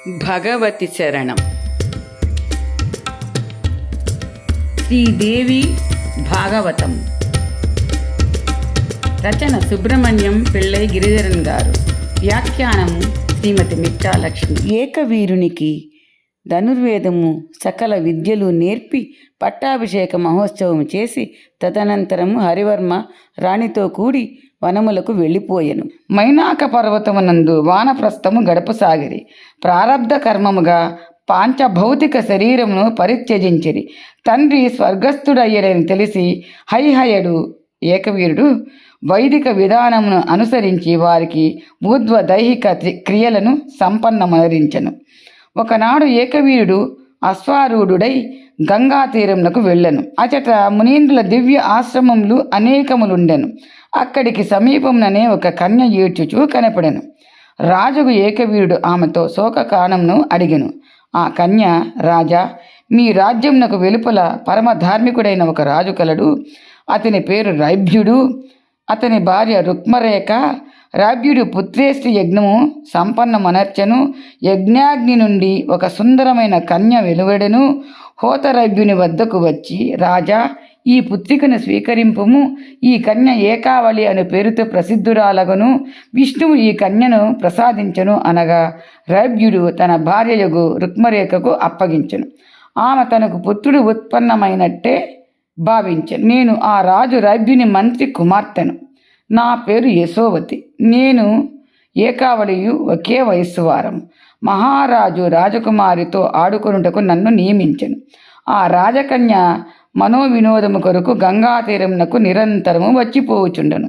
భగవతి శరణం. శ్రీదేవి భాగవతం. రచన సుబ్రహ్మణ్యం పిళ్ళై గిరిధరన్ గారు. వ్యాఖ్యానము శ్రీమతి మిట్టాలక్ష్మి. ఏకవీరునికి ధనుర్వేదము సకల విద్యలు నేర్పి పట్టాభిషేక మహోత్సవం చేసి తదనంతరము హరివర్మ రాణితో కూడి వనములకు వెళ్ళిపోయెను. మైనాక పర్వతమునందు వానప్రస్థము గడపసాగిరి. ప్రారబ్ధ కర్మముగా పాంచభౌతిక శరీరమును పరిత్యజించిరి. తండ్రి స్వర్గస్థుడయ్యడని తెలిసి హైహయుడు ఏకవీరుడు వైదిక విధానమును అనుసరించి వారికి ఊర్ధ్వ దైహిక క్రియలను సంపన్నమరించెను. ఒకనాడు ఏకవీరుడు అశ్వారూఢుడై గంగా తీరమునకు వెళ్ళెను. అచట మునీంద్రుల దివ్య ఆశ్రమములు అనేకములుండెను. అక్కడికి సమీపంలోనే ఒక కన్య ఏడ్చుచూ కనపడెను. రాజుకు ఏకవీరుడు ఆమెతో శోకకాణంను అడిగెను. ఆ కన్య, రాజా, మీ రాజ్యమునకు వెలుపల పరమ ధార్మికుడైన ఒక రాజు కలడు. అతని పేరు రైభ్యుడు. అతని భార్య రుక్మరేఖ. రాభ్యుడు పుత్రేష్టి యజ్ఞము సంపన్నమనర్చెను. యజ్ఞాగ్ని నుండి ఒక సుందరమైన కన్య వెలువడెను. హోతరైభ్యుని వద్దకు వచ్చి, రాజా, ఈ పుత్రికను స్వీకరింపుము. ఈ కన్య ఏకావళి అను పేరుతో ప్రసిద్ధురాలగను. విష్ణువు ఈ కన్యను ప్రసాదించను అనగా రైభ్యుడు తన భార్యయగు రుక్మరేఖకు అప్పగించెను. ఆమె తనకు పుత్రుడు ఉత్పన్నమైనట్టే భావించెను. నేను ఆ రాజు రైభ్యుని మంత్రి కుమార్తెను. నా పేరు యశోవతి. నేను ఏకావళియు ఒకే వయస్సు వారం. మహారాజు రాజకుమారితో ఆడుకొనుటకు నన్ను నియమించెను. ఆ రాజకన్య మనోవినోదము కొరకు గంగా తీరమునకు నిరంతరము వచ్చిపోవుచుండెను.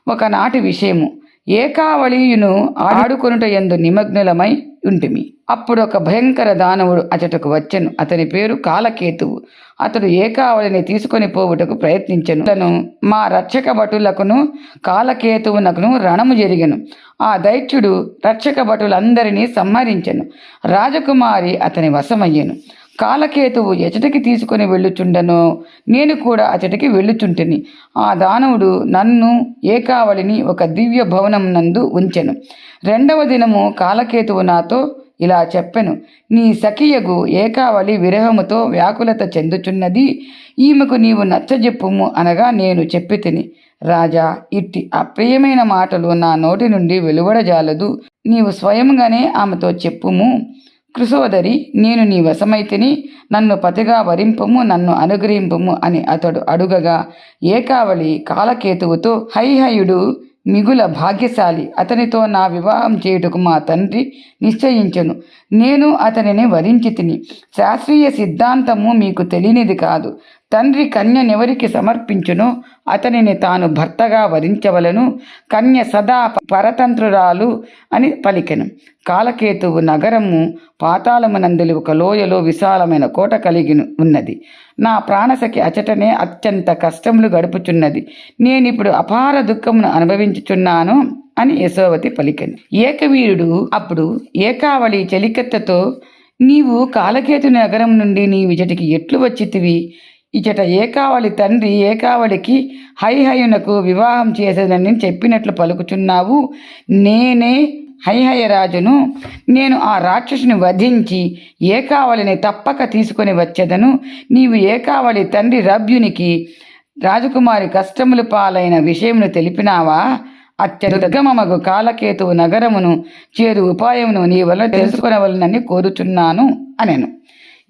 ఒకనాటి విషయము. ఏకావళియును ఆడుకొనుట యందు నిమగ్నులమై ఉంటిమి. అప్పుడు ఒక భయంకర దానవుడు అచటకు వచ్చెను. అతని పేరు కాలకేతువు. అతడు ఏకావళిని తీసుకొని పోవుటకు ప్రయత్నించెను. తను మా రక్షక భటులకును కాలకేతువునకును రణము జరిగెను. ఆ దైత్యుడు రక్షక భటులందరినీ సంహరించెను. రాజకుమారి అతని వశమయ్యెను. కాలకేతువు ఎచటికి తీసుకొని వెళ్ళుచుండెనో నేను కూడా అచటికి వెళ్ళుచుంటిని. ఆ దానవుడు నన్ను ఏకావళిని ఒక దివ్య భవనం నందు ఉంచెను. రెండవ దినము కాలకేతువు నాతో ఇలా చెప్పెను. నీ సఖియగు ఏకావళి విరహముతో వ్యాకులత చెందుచున్నది. ఈమెకు నీవు నచ్చజెప్పుము అనగా నేను చెప్పి తిని, రాజా, ఇట్టి అప్రియమైన మాటలు నా నోటి నుండి వెలువడజాలదు. నీవు స్వయంగానే ఆమెతో చెప్పుము. కృశోదరి, నేను నీ వశమైతిని. నన్ను పతిగా వరింపము, నన్ను అనుగ్రహింపము అని అతడు అడుగగా ఏకావళి కాలకేతువుతో, హైహయుడు మిగుల భాగ్యశాలి. అతనితో నా వివాహం చేయుటకు మా తండ్రి నిశ్చయించెను. నేను అతనిని వరించి తిని. శాస్త్రీయ సిద్ధాంతము మీకు తెలియనిది కాదు. తండ్రి కన్యనెవరికి సమర్పించునో అతనిని తాను భర్తగా వరించవలను. కన్య సదా పరతంత్రురాలు అని పలికెను. కాలకేతువు నగరము పాతాళమునందలి ఒక లోయలో విశాలమైన కోట కలిగి ఉన్నది. నా ప్రాణసఖి అచటనే అత్యంత కష్టములు గడుపుచున్నది. నేనిప్పుడు అపార దుఃఖమును అనుభవించుచున్నాను అని యశోవతి పలికెను. ఏకవీరుడు అప్పుడు ఏకావళి చెలికత్తతో, నీవు కాలకేతు నగరం నుండి నీ విజటికి ఎట్లు వచ్చితివి? ఇచట ఏకావళి తండ్రి ఏకావళికి హైహయునకు వివాహం చేసేదని చెప్పినట్లు పలుకుచున్నావు. నేనే హైహయరాజును. నేను ఆ రాక్షసుని వధించి ఏకావళిని తప్పక తీసుకొని వచ్చేదను. నీవు ఏకావళి తండ్రి రభ్యునికి రాజకుమారి కష్టములు పాలైన విషయమును తెలిపినావా? అత్యదుర్గమగు కాలకేతువు నగరమును చేరు ఉపాయమును నీ వల్ల తెలుసుకొనవలనని కోరుచున్నాను అనెను.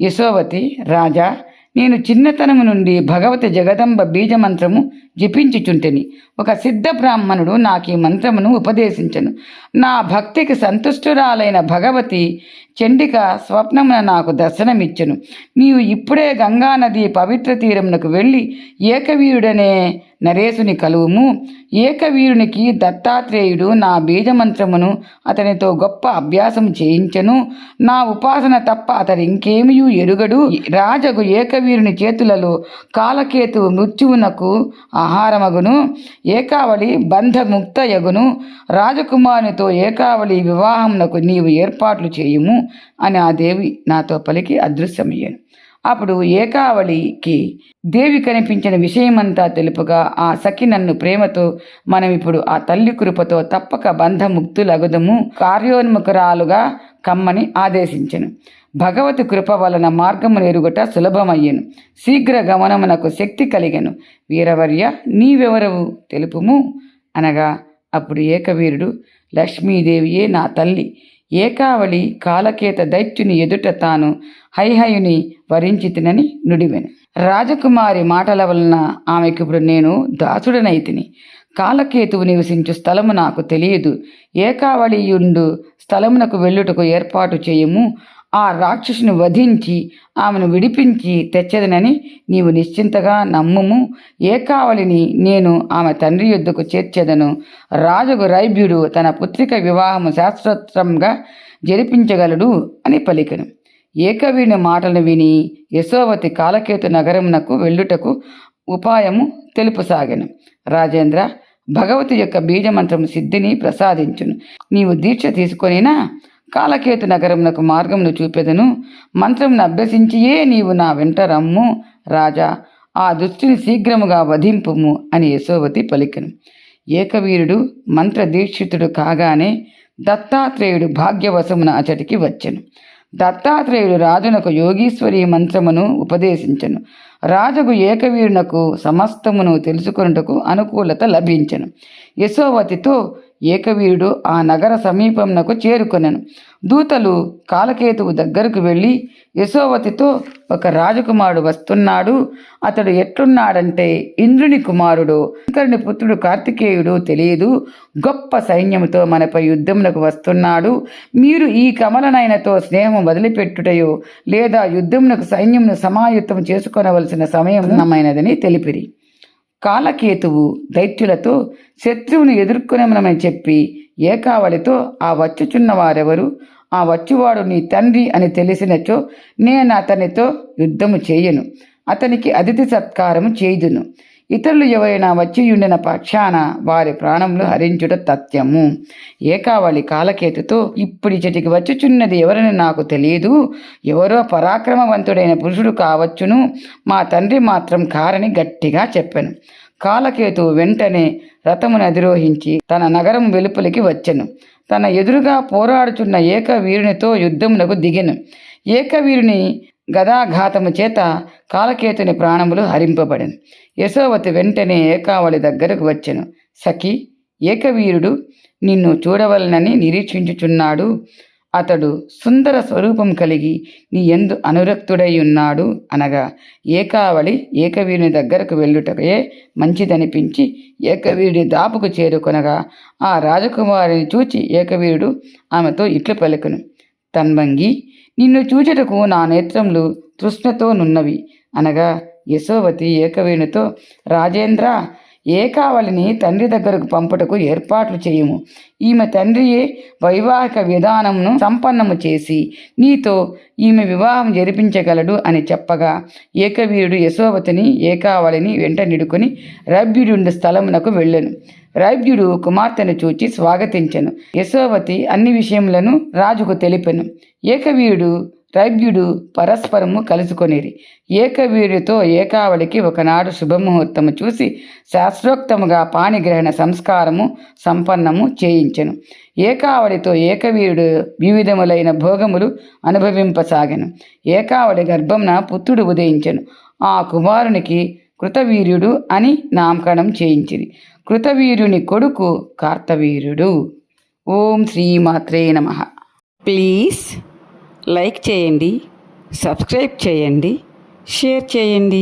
యశోవతి, రాజా, నేను చిన్నతనము నుండి భగవతి జగదంబ బీజమంత్రము జపించుచుంటిని. ఒక సిద్ధ బ్రాహ్మణుడు నాకు ఈ మంత్రమును ఉపదేశించెను. నా భక్తికి సంతుష్టురాలైన భగవతి చండిక స్వప్నమున నాకు దర్శనమిచ్చెను. నీవు ఇప్పుడే గంగానది పవిత్ర తీరమునకు వెళ్ళి ఏకవీరుడనే నరేశుని కలువుము. ఏకవీరునికి దత్తాత్రేయుడు నా బీజమంత్రమును అతనితో గొప్ప అభ్యాసము చేయించెను. నా ఉపాసన తప్ప అతడు ఇంకేమీ ఎరుగడు. రాజగు ఏకవీరుని చేతులలో కాలకేతువు మృత్యువునకు ఆహారమగును. ఏకావళి బంధముక్తయగును. రాజకుమారునితో ఏకావళి వివాహమునకు నీవు ఏర్పాట్లు చేయుము అని ఆ దేవి నాతో పలికి అదృశ్యమయ్యాను. అప్పుడు ఏకావళికి దేవి కనిపించిన విషయమంతా తెలుపుగా, ఆ సఖి నన్ను ప్రేమతో, మనమిప్పుడు ఆ తల్లి కృపతో తప్పక బంధముక్తులగుదము, కార్యోన్ముఖరాలుగా కమ్మని ఆదేశించెను. భగవతి కృప వలన మార్గమును ఎరుగుట సులభమయ్యెను. శీఘ్ర గమనమునకు శక్తి కలిగెను. వీరవర్య, నీవెవరవు తెలుపుము అనగా అప్పుడు ఏకవీరుడు, లక్ష్మీదేవియే నా తల్లి. ఏకావళి కాలకేత దైత్యుని ఎదుట తాను హైహయుని వరించితినని నుడివెను. రాజకుమారి మాటల వలన ఆమెకిప్పుడు నేను దాసుడనైతిని. కాలకేతువు నివసించు స్థలము నాకు తెలియదు. ఏకావళియుండు స్థలమునకు వెళ్ళుటకు ఏర్పాటు చేయము. ఆ రాక్షసుని వధించి ఆమెను విడిపించి తెచ్చదనని నీవు నిశ్చింతగా నమ్ముము. ఏకావళిని నేను ఆమె తండ్రి యొద్దకు చేర్చెదను. రాజుకు రైభ్యుడు తన పుత్రిక వివాహము శాస్త్రోత్తంగా జరిపించగలడు అని పలికెను. ఏకవీరుని మాటలను విని యశోవతి కాలకేతు నగరమునకు వెళ్ళుటకు ఉపాయము తెలుపసాగెను. రాజేంద్ర, భగవతి యొక్క బీజమంత్రము సిద్ధిని ప్రసాదించును. నీవు దీక్ష తీసుకొనినా కాలకేతు నగరమునకు మార్గమును చూపెదను. మంత్రమును అభ్యసించియే నీవు నా వెంట రమ్ము. రాజా, ఆ దుష్టుని శీఘ్రముగా వధింపుము అని యశోవతి పలికెను. ఏకవీరుడు మంత్రదీక్షితుడు కాగానే దత్తాత్రేయుడు భాగ్యవశమున అచటికి వచ్చెను. దత్తాత్రేయుడు రాజునకు యోగీశ్వరి మంత్రమును ఉపదేశించెను. రాజుకు ఏకవీరునకు సమస్తమును తెలుసుకొనుటకు అనుకూలత లభించెను. యశోవతితో ఏకవీరుడు ఆ నగర సమీపమునకు చేరుకొనెను. దూతలు కాలకేతువు దగ్గరకు వెళ్ళి యశోవతితో, ఒక రాజకుమారుడు వస్తున్నాడు. అతడు ఎట్లున్నాడంటే ఇంద్రుని కుమారుడు, శంకరుని పుత్రుడు కార్తికేయుడు తెలియదు. గొప్ప సైన్యముతో మనపై యుద్ధమునకు వస్తున్నాడు. మీరు ఈ కమలనయనతో స్నేహం వదిలిపెట్టుటయో లేదా యుద్ధమునకు సైన్యమును సమాయుత్తం చేసుకొనవలసిన సమయం నమైనదని తెలిపిరి. కాలకేతువు దైత్యులతో శత్రువును ఎదుర్కొనమని చెప్పి ఏకావళితో, ఆ వచ్చుచున్న వారెవరు? ఆ వచ్చువాడు నీ తండ్రి అని తెలిసినచో నేను అతనితో యుద్ధము చేయను, అతనికి అతిథి సత్కారము చేయుదును. ఇతరులు ఎవరైనా వచ్చియుండిన పక్షాన వారి ప్రాణములు హరించుట తథ్యము. ఏకావళి కాలకేతుతో, ఇప్పుడిచటికి వచ్చుచున్నది ఎవరని నాకు తెలియదు. ఎవరో పరాక్రమవంతుడైన పురుషుడు కావచ్చును. మా తండ్రి మాత్రం కారని గట్టిగా చెప్పెను. కాలకేతువు వెంటనే రథమును అధిరోహించి తన నగరం వెలుపలికి వచ్చెను. తన ఎదురుగా పోరాడుచున్న ఏకవీరునితో యుద్ధమునకు దిగెను. ఏకవీరుని గదాఘాతము చేత కాలకేతుని ప్రాణములు హరింపబడెను. యశోవతి వెంటనే ఏకావళి దగ్గరకు వచ్చెను. సఖి, ఏకవీరుడు నిన్ను చూడవలనని నిరీక్షించుచున్నాడు. అతడు సుందర స్వరూపం కలిగి నీ యందు అనురక్తుడై ఉన్నాడు అనగా ఏకావళి ఏకవీరుని దగ్గరకు వెళ్ళుటకే మంచిదనిపించి ఏకవీరుడి దాపుకు చేరుకొనగా ఆ రాజకుమారిని చూచి ఏకవీరుడు ఆమెతో ఇట్లు పలుకును. తన్వంగి, నిన్ను చూచుటకు నా నేత్రములు తృష్ణతో నున్నవి అనగా యశోవతి ఏకవీరునితో, రాజేంద్ర, ఏకావళిని తండ్రి దగ్గరకు పంపుటకు ఏర్పాట్లు చేయము. ఈమె తండ్రియే వైవాహిక విధానమును సంపన్నము చేసి నీతో ఈమె వివాహం జరిపించగలడు అని చెప్పగా ఏకవీరుడు యశోవతిని ఏకావళిని వెంట నిడుకొని రైభ్యుడుండు స్థలమునకు వెళ్ళెను. రైభ్యుడు కుమార్తెను చూచి స్వాగతించెను. యశోవతి అన్ని విషయములను రాజుకు తెలిపెను. ఏకవీరుడు రైభ్యుడు పరస్పరము కలుసుకొనిరి. ఏకవీరుడితో ఏకావళికి ఒకనాడు శుభముహూర్తము చూసి శాస్త్రోక్తముగా పాణిగ్రహణ సంస్కారము సంపన్నము చేయించెను. ఏకావళితో ఏకవీరుడు వివిధములైన భోగములు అనుభవింపసాగెను. ఏకావళి గర్భమున పుత్రుడు ఉదయించెను. ఆ కుమారునికి కృతవీర్యుడు అని నామకరణం చేయించిరి. కృతవీర్యుని కొడుకు కార్తవీర్యుడు. ఓం శ్రీమాత్రే నమః. ప్లీజ్ లైక్ చేయండి, సబ్స్క్రైబ్ చేయండి, షేర్ చేయండి.